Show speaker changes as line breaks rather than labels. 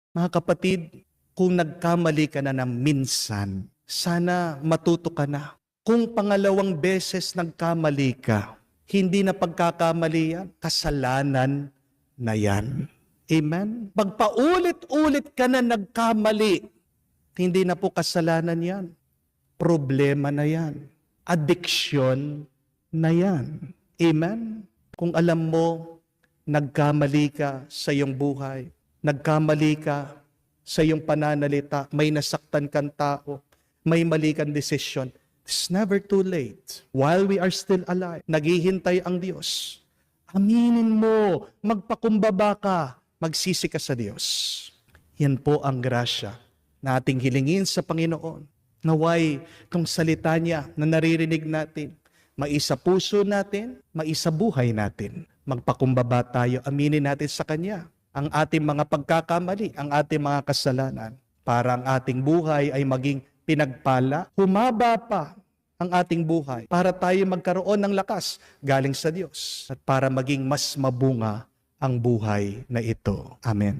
Mga kapatid, kung nagkamali ka na ng minsan, sana matuto ka na. Kung pangalawang beses nagkamali ka, hindi na pagkakamali yan, kasalanan na yan. Amen? Pagpaulit-ulit ka na nagkamali, hindi na po kasalanan yan. Problema na yan. Addiction na yan. Amen? Kung alam mo, nagkamali ka sa iyong buhay, nagkamali ka sa iyong pananalita, may nasaktan kang tao, may mali kang desisyon, it's never too late. While we are still alive, naghihintay ang Diyos. Aminin mo, magpakumbaba ka, magsisi ka sa Diyos. Yan po ang grasya na ating hilingin sa Panginoon. Naway, itong salita niya na naririnig natin, maisa puso natin, maisa buhay natin. Magpakumbaba tayo, aminin natin sa Kanya ang ating mga pagkakamali, ang ating mga kasalanan, para ang ating buhay ay maging pinagpala, humaba pa ang ating buhay, para tayo magkaroon ng lakas galing sa Diyos at para maging mas mabunga ang buhay na ito. Amen.